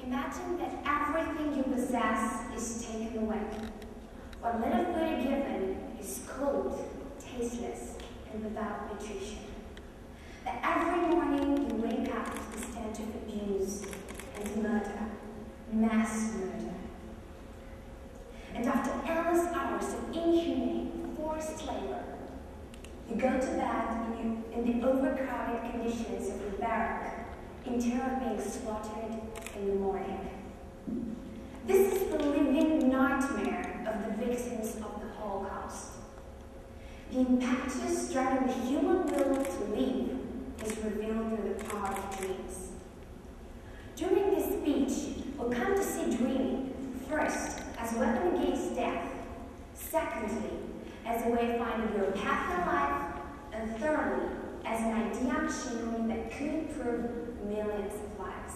Imagine that everything you possess is taken away. What little good you're given is cold, tasteless, and without nutrition. That every morning you wake up to the stench of abuse and murder, mass murder. And after endless hours of inhumane, forced labor, you go to bed in the overcrowded conditions of your barrack in terror of being slaughtered in the morning. This is the living nightmare of the victims of the Holocaust. The impetus driving the human will to live is revealed through the power of dreams. During this speech, we'll come to see dreaming, first, as a weapon against death, secondly, as a way of finding your path in life, and thirdly, as an idea machinery that could improve millions of lives.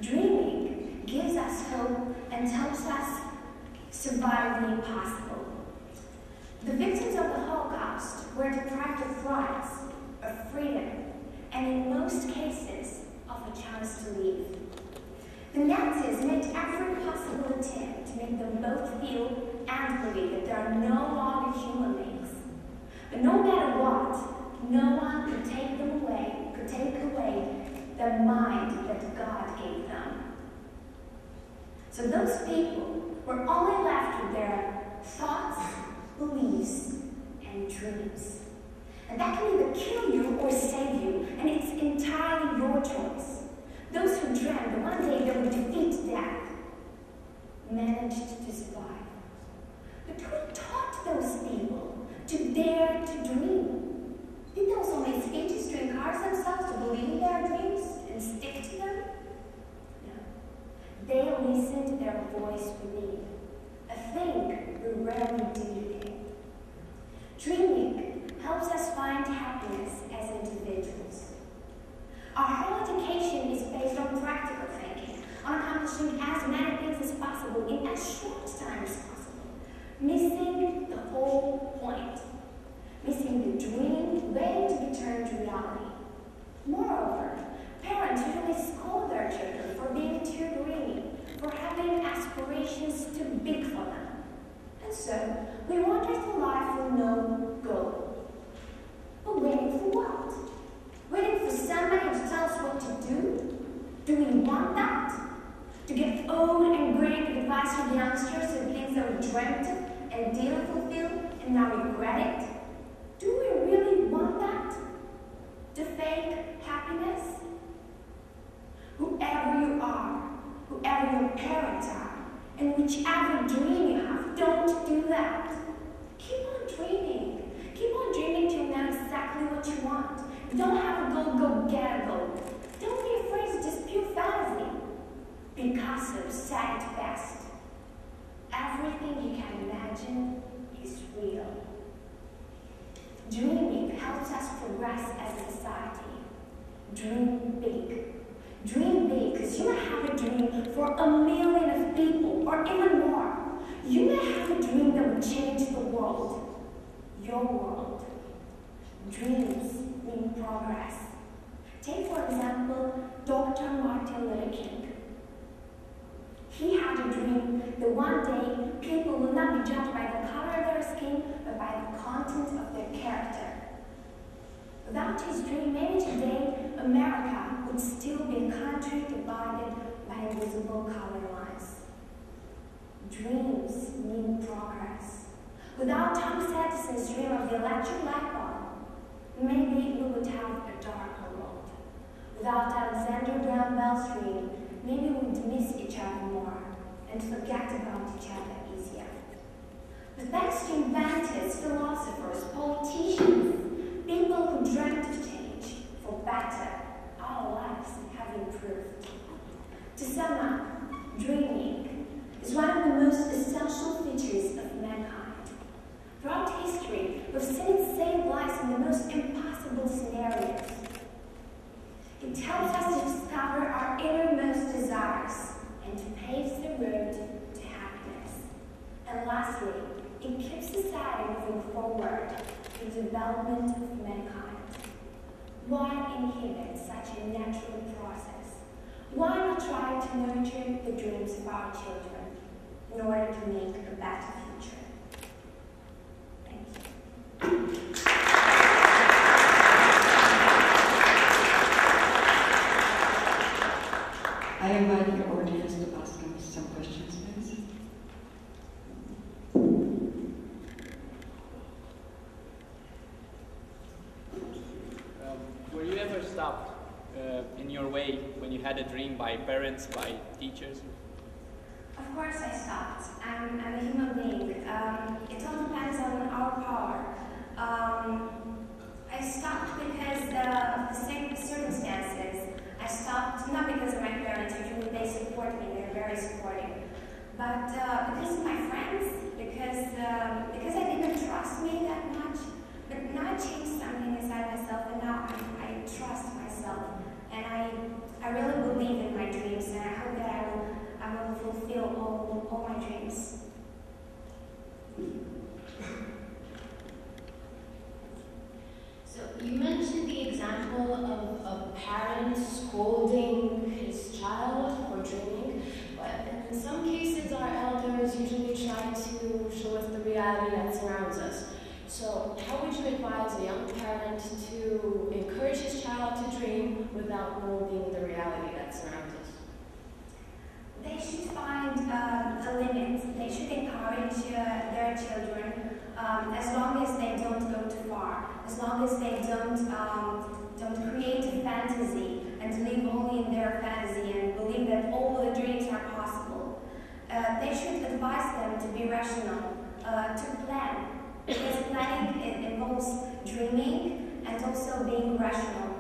Dreaming gives us hope and helps us survive the impossible. The victims of the Holocaust were deprived of rights, of freedom, and in most cases, of a chance to live. The Nazis made every possible attempt to make them both feel and believe that they are no longer human beings. But no matter what, no one could take away the mind that God gave them. So those people were only left with their thoughts, beliefs, and dreams. And that can either kill you or save you, and it's entirely your choice. Those who dreamed that one day they would defeat death managed to survive. But who taught those people to dare to dream? Did those only speeches to encourage themselves to believe in their dreams and stick to them? No. They listened to their voice within, a thing we rarely do today. Dreaming helps us find happiness as individuals. Our whole education is based on practical thinking, on accomplishing as many things as possible in as short time as possible, missing the whole point, missing the dream waiting to be turned to reality. Moreover, parents usually scold their children for being too greedy, for having aspirations too big for them. And so, we wander through life with no goal. But waiting for what? Waiting for somebody to tell us what to do? Do we want that? To get old and great advice from youngsters and things that we dreamt of and didn't fulfill and now regret it? Do we really want that? To fake happiness? Whoever you are, whoever your parents are, and whichever dream you have, don't do that. Keep on dreaming. Keep on dreaming till you know exactly what you want. If you don't have a goal, go get a goal. Don't be afraid to just pure fantasy. Picasso said it best. Everything you can imagine is real. Dreaming helps us progress as a society. Dream big. Dream big, because you may have a dream for 1 million of people, or even more. You may have a dream that will change the world. Your world. Dreams mean progress. Take, for example, Dr. Martin Luther King. He had a dream that one day people will not be judged by the color of their skin, but by the content of their character. Without his dream, maybe today America would still be a country divided by invisible color lines. Dreams mean progress. Without Thomas Edison's dream of the electric light bulb, maybe we would have a darker world. Without Alexander Graham Bell's dream, maybe we would miss each other more and forget about each other easier. But thanks to inventors, philosophers, politicians, people who dreamt of change for better, our lives have improved. To sum up, dreaming is one of the most essential features of mankind. Throughout history, we've seen it save lives in the most impossible scenarios. It helps us to discover our innermost desires and paves the road to happiness. And lastly, it keeps society moving forward in the development of mankind. to nurture the dreams of our children in order to make a better future. Thank you. I invite the audience to ask me some questions, please. Were you ever stopped in your way when you had a dream by parents, by teachers? Of course I stopped. I'm a human being. It all depends on our power. I stopped because of the same circumstances. I stopped not because of my parents, usually they support me, they're very supportive. But because of my friends, because I didn't trust me that much. But now I changed something inside myself, and now I trust myself. And I really believe in my dreams, and I hope that I will fulfill all my dreams. So you mentioned the example of a parent scolding his child for dreaming, but in some cases our elders usually try to show us the reality that surrounds us. So how would you advise a young parent to encourage his child to dream without molding the reality that surrounds us? They should find a limit. They should encourage their children as long as they don't go too far, as long as they don't create a fantasy and live only in their fantasy and believe that all the dreams are possible. They should advise them to be rational, to plan, because planning involves dreaming and also being rational.